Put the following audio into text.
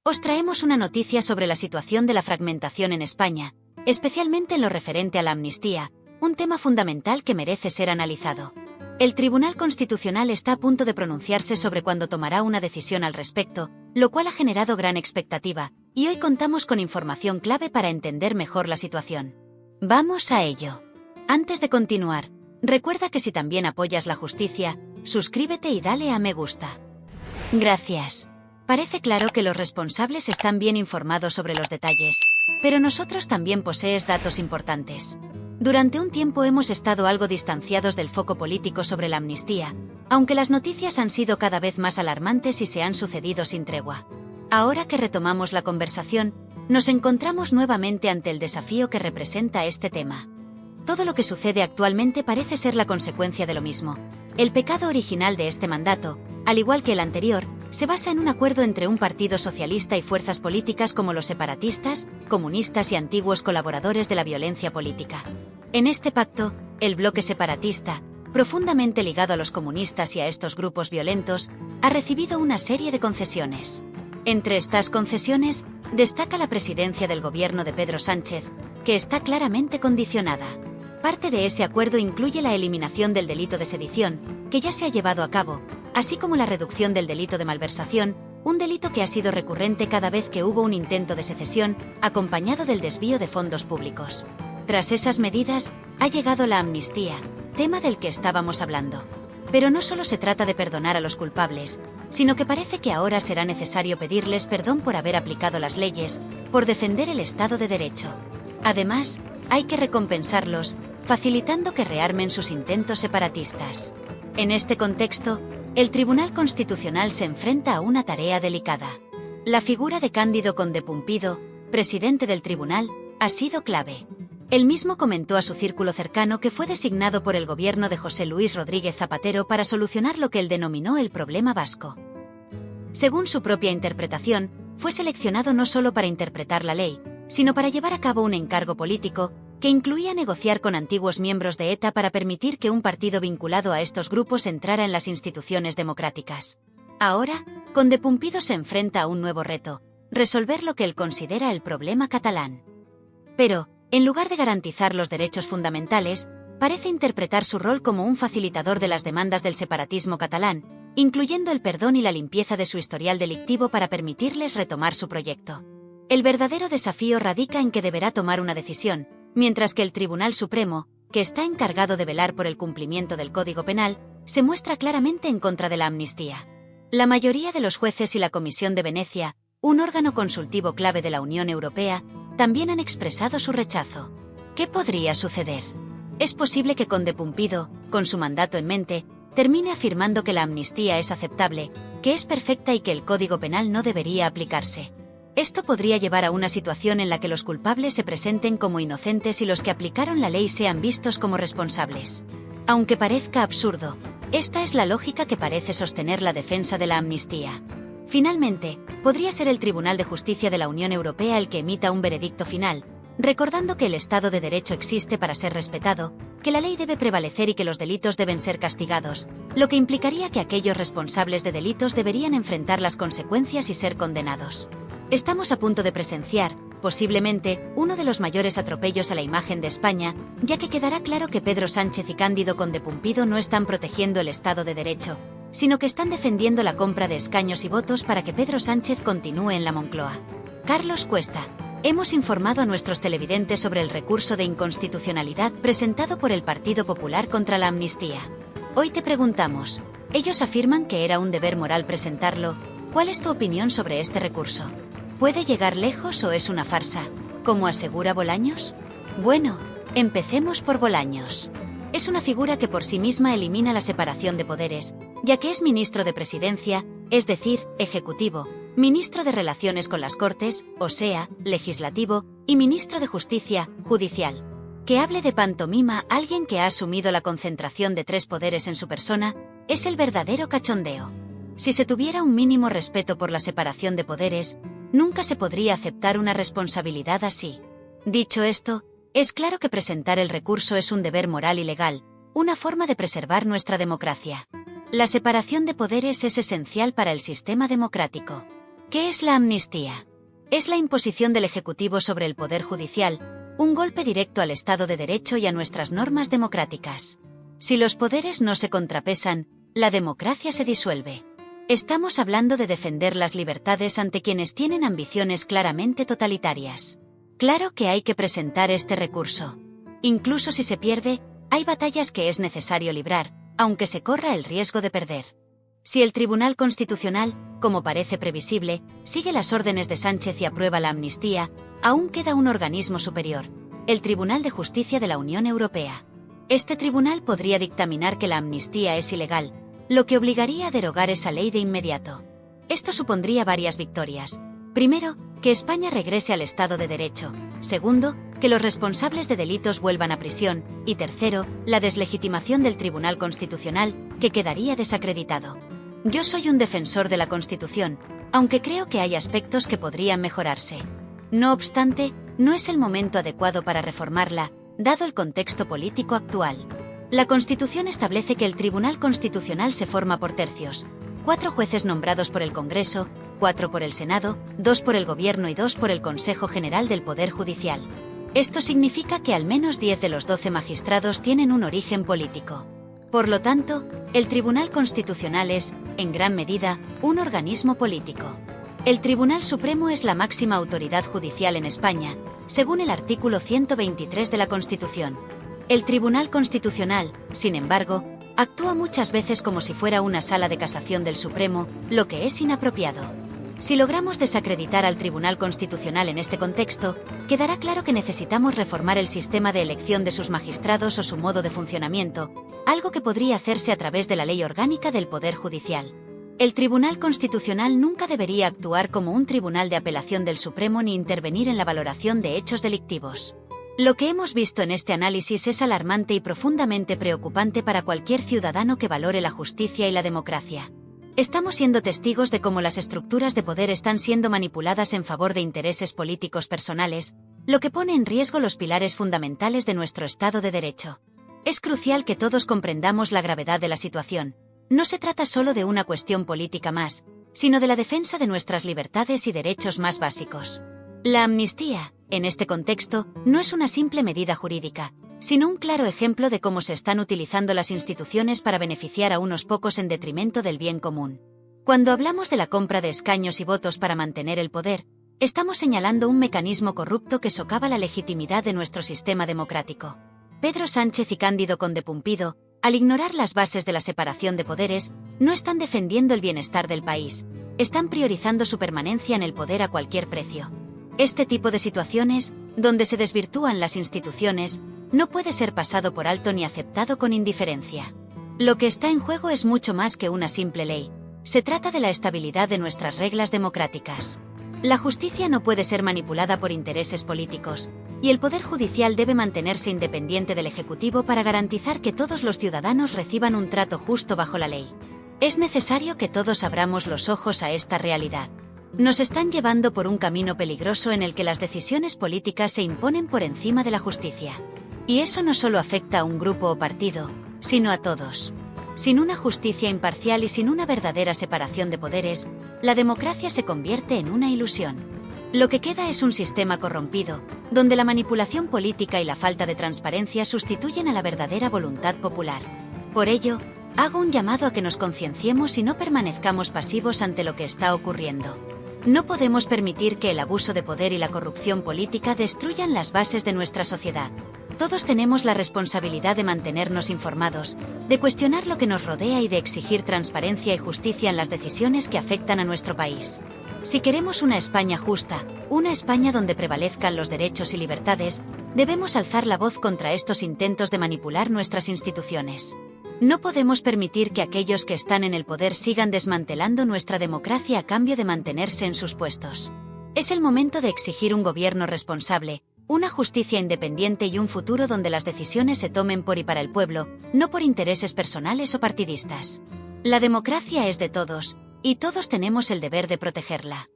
Os traemos una noticia sobre la situación de la fragmentación en España, especialmente en lo referente a la amnistía, un tema fundamental que merece ser analizado. El Tribunal Constitucional está a punto de pronunciarse sobre cuándo tomará una decisión al respecto, lo cual ha generado gran expectativa, y hoy contamos con información clave para entender mejor la situación. Vamos a ello. Antes de continuar, recuerda que si también apoyas la justicia, suscríbete y dale a me gusta. Gracias. Parece claro que los responsables están bien informados sobre los detalles, pero nosotros también posees datos importantes. Durante un tiempo hemos estado algo distanciados del foco político sobre la amnistía, aunque las noticias han sido cada vez más alarmantes y se han sucedido sin tregua. Ahora que retomamos la conversación, nos encontramos nuevamente ante el desafío que representa este tema. Todo lo que sucede actualmente parece ser la consecuencia de lo mismo. El pecado original de este mandato, al igual que el anterior, se basa en un acuerdo entre un partido socialista y fuerzas políticas como los separatistas, comunistas y antiguos colaboradores de la violencia política. En este pacto, el bloque separatista, profundamente ligado a los comunistas y a estos grupos violentos, ha recibido una serie de concesiones. Entre estas concesiones, destaca la presidencia del gobierno de Pedro Sánchez, que está claramente condicionada. Parte de ese acuerdo incluye la eliminación del delito de sedición, que ya se ha llevado a cabo, así como la reducción del delito de malversación, un delito que ha sido recurrente cada vez que hubo un intento de secesión, acompañado del desvío de fondos públicos. Tras esas medidas, ha llegado la amnistía, tema del que estábamos hablando. Pero no solo se trata de perdonar a los culpables, sino que parece que ahora será necesario pedirles perdón por haber aplicado las leyes, por defender el Estado de Derecho. Además, hay que recompensarlos, facilitando que rearmen sus intentos separatistas. En este contexto, el Tribunal Constitucional se enfrenta a una tarea delicada. La figura de Cándido Conde Pumpido, presidente del tribunal, ha sido clave. Él mismo comentó a su círculo cercano que fue designado por el gobierno de José Luis Rodríguez Zapatero para solucionar lo que él denominó el problema vasco. Según su propia interpretación, fue seleccionado no solo para interpretar la ley, sino para llevar a cabo un encargo político, que incluía negociar con antiguos miembros de ETA para permitir que un partido vinculado a estos grupos entrara en las instituciones democráticas. Ahora, Conde Pumpido se enfrenta a un nuevo reto: resolver lo que él considera el problema catalán. Pero, en lugar de garantizar los derechos fundamentales, parece interpretar su rol como un facilitador de las demandas del separatismo catalán, incluyendo el perdón y la limpieza de su historial delictivo para permitirles retomar su proyecto. El verdadero desafío radica en que deberá tomar una decisión, mientras que el Tribunal Supremo, que está encargado de velar por el cumplimiento del Código Penal, se muestra claramente en contra de la amnistía. La mayoría de los jueces y la Comisión de Venecia, un órgano consultivo clave de la Unión Europea, también han expresado su rechazo. ¿Qué podría suceder? Es posible que Conde Pumpido, con su mandato en mente, termine afirmando que la amnistía es aceptable, que es perfecta y que el Código Penal no debería aplicarse. Esto podría llevar a una situación en la que los culpables se presenten como inocentes y los que aplicaron la ley sean vistos como responsables. Aunque parezca absurdo, esta es la lógica que parece sostener la defensa de la amnistía. Finalmente, podría ser el Tribunal de Justicia de la Unión Europea el que emita un veredicto final, recordando que el Estado de Derecho existe para ser respetado, que la ley debe prevalecer y que los delitos deben ser castigados, lo que implicaría que aquellos responsables de delitos deberían enfrentar las consecuencias y ser condenados. Estamos a punto de presenciar, posiblemente, uno de los mayores atropellos a la imagen de España, ya que quedará claro que Pedro Sánchez y Cándido Conde Pumpido no están protegiendo el Estado de Derecho, sino que están defendiendo la compra de escaños y votos para que Pedro Sánchez continúe en la Moncloa. Carlos Cuesta. Hemos informado a nuestros televidentes sobre el recurso de inconstitucionalidad presentado por el Partido Popular contra la amnistía. Hoy te preguntamos, ellos afirman que era un deber moral presentarlo. ¿Cuál es tu opinión sobre este recurso? ¿Puede llegar lejos o es una farsa, como asegura Bolaños? Bueno, empecemos por Bolaños. Es una figura que por sí misma elimina la separación de poderes, ya que es ministro de Presidencia, es decir, Ejecutivo, ministro de Relaciones con las Cortes, o sea, Legislativo, y ministro de Justicia, Judicial. Que hable de pantomima alguien que ha asumido la concentración de tres poderes en su persona, es el verdadero cachondeo. Si se tuviera un mínimo respeto por la separación de poderes, nunca se podría aceptar una responsabilidad así. Dicho esto, es claro que presentar el recurso es un deber moral y legal, una forma de preservar nuestra democracia. La separación de poderes es esencial para el sistema democrático. ¿Qué es la amnistía? Es la imposición del Ejecutivo sobre el Poder Judicial, un golpe directo al Estado de Derecho y a nuestras normas democráticas. Si los poderes no se contrapesan, la democracia se disuelve. Estamos hablando de defender las libertades ante quienes tienen ambiciones claramente totalitarias. Claro que hay que presentar este recurso. Incluso si se pierde, hay batallas que es necesario librar, aunque se corra el riesgo de perder. Si el Tribunal Constitucional, como parece previsible, sigue las órdenes de Sánchez y aprueba la amnistía, aún queda un organismo superior, el Tribunal de Justicia de la Unión Europea. Este tribunal podría dictaminar que la amnistía es ilegal, lo que obligaría a derogar esa ley de inmediato. Esto supondría varias victorias. Primero, que España regrese al Estado de Derecho. Segundo, que los responsables de delitos vuelvan a prisión. Y tercero, la deslegitimación del Tribunal Constitucional, que quedaría desacreditado. Yo soy un defensor de la Constitución, aunque creo que hay aspectos que podrían mejorarse. No obstante, no es el momento adecuado para reformarla, dado el contexto político actual. La Constitución establece que el Tribunal Constitucional se forma por tercios: 4 jueces nombrados por el Congreso, 4 por el Senado, 2 por el Gobierno y 2 por el Consejo General del Poder Judicial. Esto significa que al menos 10 de los 12 magistrados tienen un origen político. Por lo tanto, el Tribunal Constitucional es, en gran medida, un organismo político. El Tribunal Supremo es la máxima autoridad judicial en España, según el artículo 123 de la Constitución. El Tribunal Constitucional, sin embargo, actúa muchas veces como si fuera una sala de casación del Supremo, lo que es inapropiado. Si logramos desacreditar al Tribunal Constitucional en este contexto, quedará claro que necesitamos reformar el sistema de elección de sus magistrados o su modo de funcionamiento, algo que podría hacerse a través de la Ley Orgánica del Poder Judicial. El Tribunal Constitucional nunca debería actuar como un tribunal de apelación del Supremo ni intervenir en la valoración de hechos delictivos. Lo que hemos visto en este análisis es alarmante y profundamente preocupante para cualquier ciudadano que valore la justicia y la democracia. Estamos siendo testigos de cómo las estructuras de poder están siendo manipuladas en favor de intereses políticos personales, lo que pone en riesgo los pilares fundamentales de nuestro Estado de Derecho. Es crucial que todos comprendamos la gravedad de la situación. No se trata solo de una cuestión política más, sino de la defensa de nuestras libertades y derechos más básicos. La amnistía, en este contexto, no es una simple medida jurídica, sino un claro ejemplo de cómo se están utilizando las instituciones para beneficiar a unos pocos en detrimento del bien común. Cuando hablamos de la compra de escaños y votos para mantener el poder, estamos señalando un mecanismo corrupto que socava la legitimidad de nuestro sistema democrático. Pedro Sánchez y Cándido Condepumpido, al ignorar las bases de la separación de poderes, no están defendiendo el bienestar del país, están priorizando su permanencia en el poder a cualquier precio. Este tipo de situaciones, donde se desvirtúan las instituciones, no puede ser pasado por alto ni aceptado con indiferencia. Lo que está en juego es mucho más que una simple ley. Se trata de la estabilidad de nuestras reglas democráticas. La justicia no puede ser manipulada por intereses políticos, y el Poder Judicial debe mantenerse independiente del Ejecutivo para garantizar que todos los ciudadanos reciban un trato justo bajo la ley. Es necesario que todos abramos los ojos a esta realidad. Nos están llevando por un camino peligroso en el que las decisiones políticas se imponen por encima de la justicia. Y eso no solo afecta a un grupo o partido, sino a todos. Sin una justicia imparcial y sin una verdadera separación de poderes, la democracia se convierte en una ilusión. Lo que queda es un sistema corrompido, donde la manipulación política y la falta de transparencia sustituyen a la verdadera voluntad popular. Por ello, hago un llamado a que nos concienciemos y no permanezcamos pasivos ante lo que está ocurriendo. No podemos permitir que el abuso de poder y la corrupción política destruyan las bases de nuestra sociedad. Todos tenemos la responsabilidad de mantenernos informados, de cuestionar lo que nos rodea y de exigir transparencia y justicia en las decisiones que afectan a nuestro país. Si queremos una España justa, una España donde prevalezcan los derechos y libertades, debemos alzar la voz contra estos intentos de manipular nuestras instituciones. No podemos permitir que aquellos que están en el poder sigan desmantelando nuestra democracia a cambio de mantenerse en sus puestos. Es el momento de exigir un gobierno responsable, una justicia independiente y un futuro donde las decisiones se tomen por y para el pueblo, no por intereses personales o partidistas. La democracia es de todos, y todos tenemos el deber de protegerla.